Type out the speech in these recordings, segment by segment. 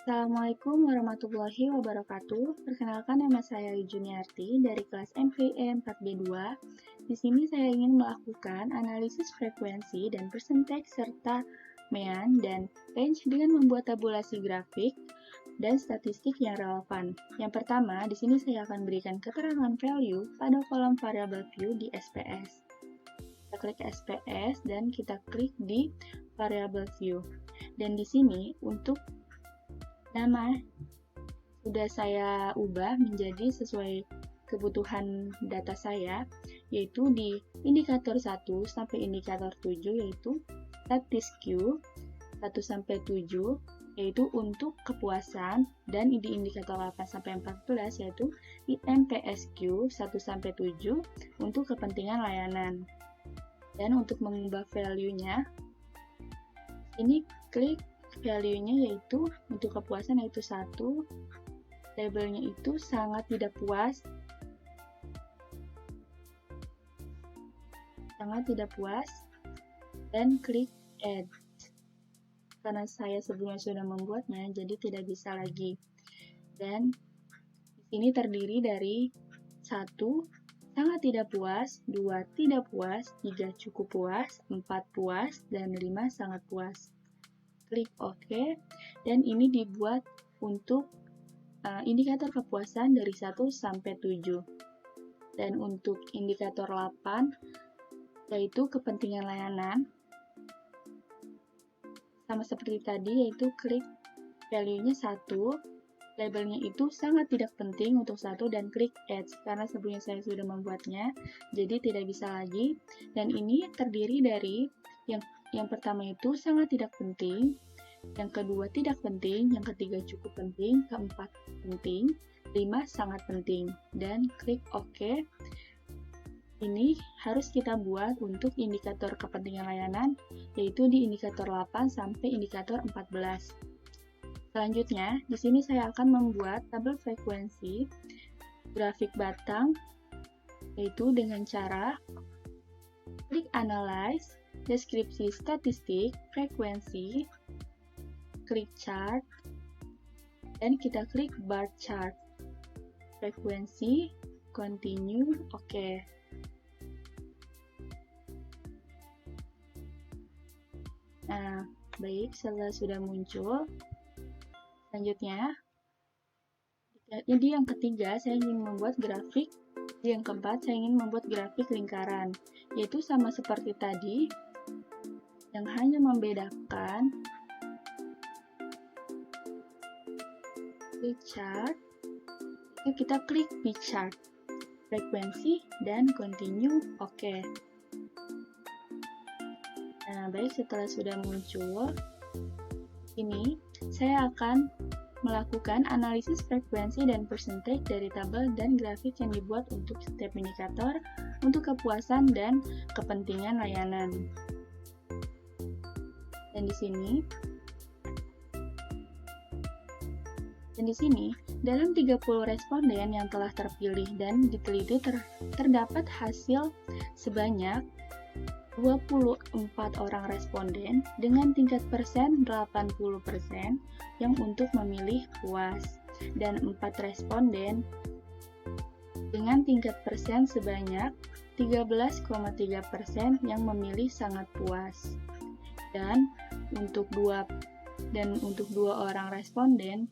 Assalamualaikum warahmatullahi wabarakatuh. Perkenalkan, nama saya Juniarti dari kelas MVE 4B2. Di sini saya ingin melakukan analisis frekuensi dan persentage serta mean dan range dengan membuat tabulasi grafik dan statistik yang relevan. Yang pertama, di sini saya akan berikan keterangan value pada kolom variable view di SPS. Kita klik SPS dan kita klik di variable view. Dan di sini untuk nama sudah saya ubah menjadi sesuai kebutuhan data saya, yaitu di indikator 1 sampai indikator 7, yaitu status Q 1 sampai 7, yaitu untuk kepuasan, dan di indikator 8 sampai 14, yaitu di MPSQ 1 sampai 7 untuk kepentingan layanan. Dan untuk mengubah value-nya, ini klik value-nya, yaitu untuk kepuasan yaitu 1, labelnya itu sangat tidak puas, dan klik add. Karena saya sebelumnya sudah membuatnya, jadi tidak bisa lagi. Dan di sini terdiri dari 1 sangat tidak puas, 2 tidak puas, 3 cukup puas, 4 puas, dan 5 sangat puas. Klik OK, dan ini dibuat untuk indikator kepuasan dari 1 sampai 7. Dan untuk indikator 8, yaitu kepentingan layanan, sama seperti tadi, yaitu klik value-nya 1, labelnya itu sangat tidak penting untuk 1, dan klik add. Karena sebelumnya saya sudah membuatnya, jadi tidak bisa lagi. Dan ini terdiri dari yang pertama itu sangat tidak penting, yang kedua tidak penting, yang ketiga cukup penting, keempat penting, 5 sangat penting, dan klik OK. Ini harus kita buat untuk indikator kepentingan layanan, yaitu di indikator 8 sampai indikator 14. Selanjutnya, di sini saya akan membuat tabel frekuensi grafik batang, yaitu dengan cara klik Analyze, deskripsi statistik, frekuensi, klik Chart, dan kita klik Bar Chart, frekuensi, Continue, OK. Nah, baik, setelah sudah muncul, selanjutnya, jadi yang ketiga, saya ingin membuat grafik. Yang keempat, saya ingin membuat grafik lingkaran, yaitu sama seperti tadi, yang hanya membedakan di chart, itu kita klik di chart, frekuensi, dan continue, OK. Nah, baik, setelah sudah muncul, ini saya akan melakukan analisis frekuensi dan persentage dari tabel dan grafik yang dibuat untuk setiap indikator untuk kepuasan dan kepentingan layanan. Dan di sini dalam 30 responden yang telah terpilih dan diteliti terdapat hasil sebanyak 24 orang responden dengan tingkat persen 80% yang untuk memilih puas, dan 4 responden dengan tingkat persen sebanyak 13,3% yang memilih sangat puas. Dan untuk dua orang responden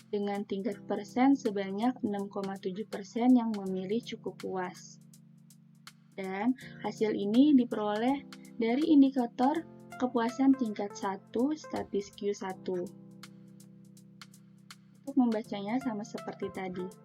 dengan tingkat persen sebanyak 6,7% yang memilih cukup puas. Dan hasil ini diperoleh dari indikator kepuasan tingkat 1 status Q1. Untuk membacanya sama seperti tadi.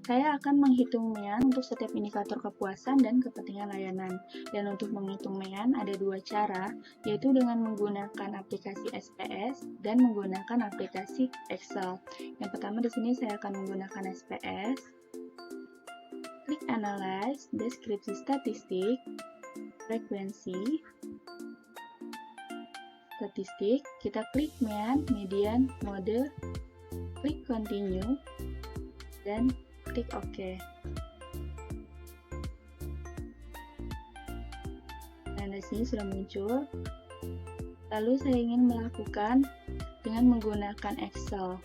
Saya akan menghitung mean untuk setiap indikator kepuasan dan kepentingan layanan. Dan untuk menghitung mean ada dua cara, yaitu dengan menggunakan aplikasi SPS dan menggunakan aplikasi Excel. Yang pertama di sini saya akan menggunakan SPS. Klik Analyze, deskripsi statistik, frekuensi, statistik, kita klik mean, median, mode, klik Continue, dan klik OK. Nah, di sini sudah muncul. Lalu saya ingin melakukan dengan menggunakan Excel.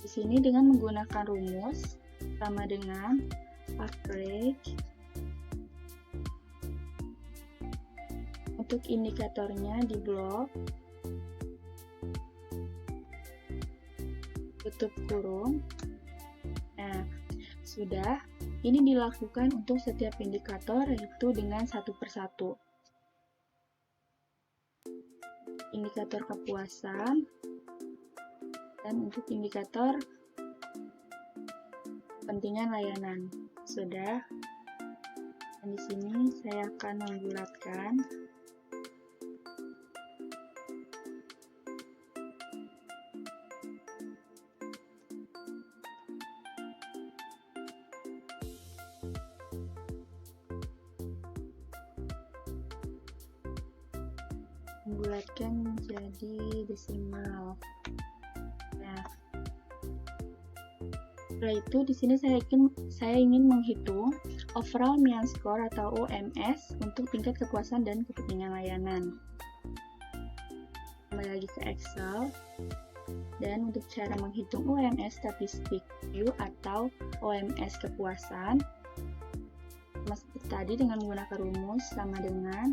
Di sini dengan menggunakan rumus sama dengan average. Untuk indikatornya di blok, tutup kurung. Nah, sudah. Ini dilakukan untuk setiap indikator, yaitu dengan satu persatu. Indikator kepuasan, dan untuk indikator kepentingan layanan. Sudah. Dan di sini saya akan membulatkan. Membulatkan menjadi desimal. Nah, setelah itu di sini saya ingin menghitung overall mean score atau OMS untuk tingkat kepuasan dan kepentingan layanan. Kembali lagi ke Excel. Dan untuk cara menghitung OMS statistik view atau OMS kepuasan, seperti tadi dengan menggunakan rumus sama dengan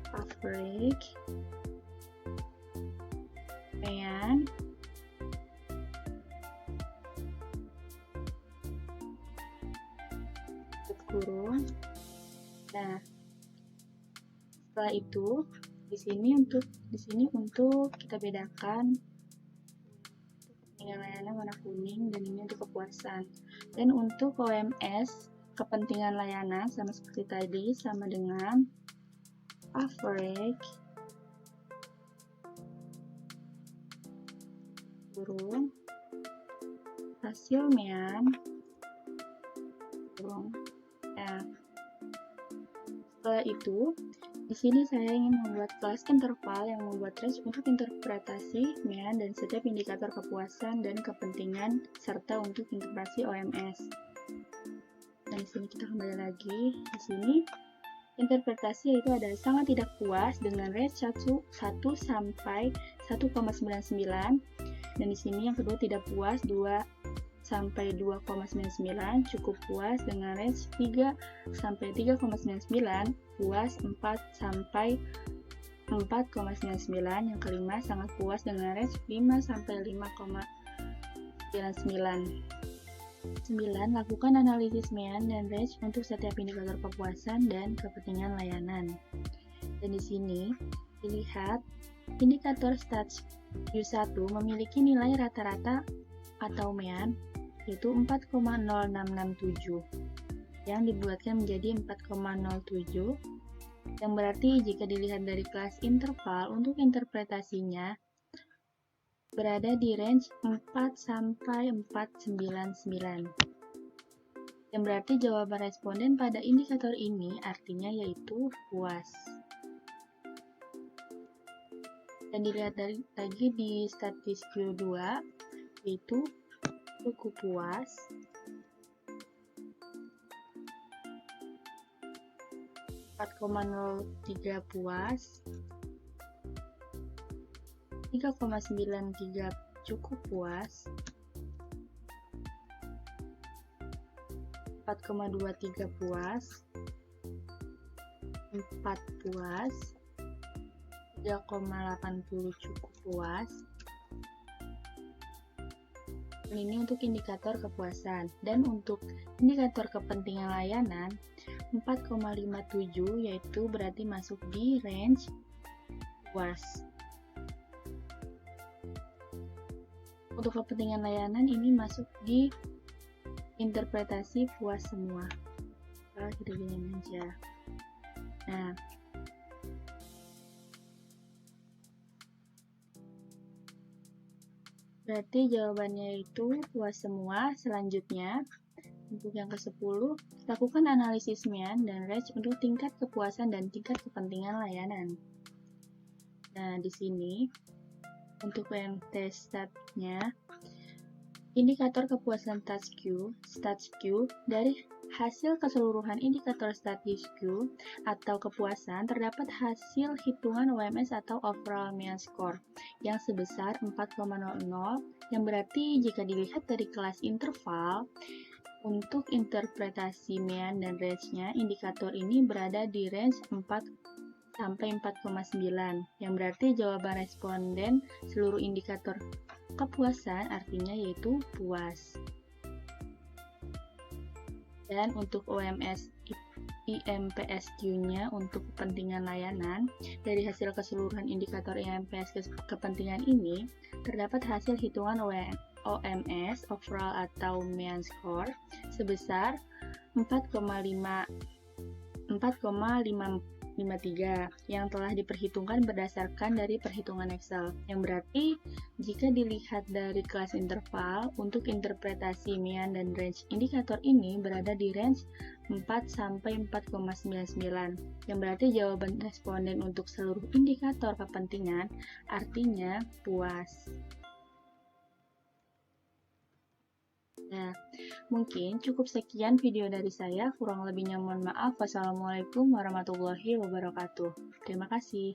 average mean kurung. Nah, setelah itu di sini untuk kita bedakan kepentingan layanan warna kuning dan ini untuk kepuasan. Dan untuk OMS kepentingan layanan sama seperti tadi, sama dengan average kurung rasio mean kurung. Nah, setelah itu di sini saya ingin membuat kelas interval yang membuat range untuk interpretasi mean dan setiap indikator kepuasan dan kepentingan serta untuk interpretasi OMS. Nah, di sini kita kembali lagi. Di sini interpretasi yaitu ada sangat tidak puas dengan range 1 sampai 1,99, dan di sini yang kedua tidak puas 2 sampai 2,99, cukup puas dengan range 3 sampai 3,99, puas 4 sampai 4,99, yang kelima sangat puas dengan range 5 sampai 5,99. 9. Lakukan analisis mean dan range untuk setiap indikator kepuasan dan kepentingan layanan. Dan di sini dilihat indikator stats U1 memiliki nilai rata-rata atau mean yaitu 4,0667 yang dibuatkan menjadi 4,07, yang berarti jika dilihat dari kelas interval untuk interpretasinya berada di range 4 sampai 499. Yang berarti jawaban responden pada indikator ini artinya yaitu puas. Dan dilihat lagi di statistik Q2 yaitu cukup puas, 4,03 puas, 3,93 cukup puas, 4,23 puas, 4 puas, 3,80 cukup puas. Ini untuk indikator kepuasan. Dan untuk indikator kepentingan layanan 4,57 yaitu berarti masuk di range puas. Untuk kepentingan layanan ini masuk di interpretasi puas semua. Kita gini aja. Nah, berarti jawabannya itu puas semua. Selanjutnya, untuk yang ke-10, lakukan analisis mean dan range untuk tingkat kepuasan dan tingkat kepentingan layanan. Nah, di sini untuk yang tes statnya Indikator kepuasan stats Q, dari hasil keseluruhan indikator status Q atau kepuasan terdapat hasil hitungan OMS atau Overall Mean Score yang sebesar 4,00, yang berarti jika dilihat dari kelas interval, untuk interpretasi mean dan range-nya, indikator ini berada di range 4 sampai 4,9, yang berarti jawaban responden seluruh indikator kepuasan artinya yaitu puas. Dan untuk OMS IMPSQ-nya untuk kepentingan layanan, dari hasil keseluruhan indikator IMPS kepentingan ini, terdapat hasil hitungan OMS, overall atau mean score, sebesar 4,553 yang telah diperhitungkan berdasarkan dari perhitungan Excel. Yang berarti jika dilihat dari kelas interval, untuk interpretasi mean dan range indikator ini berada di range 4 sampai 4,99. Yang berarti jawaban responden untuk seluruh indikator kepentingan artinya puas. Nah, mungkin cukup sekian video dari saya, kurang lebihnya mohon maaf. Wassalamualaikum warahmatullahi wabarakatuh. Terima kasih.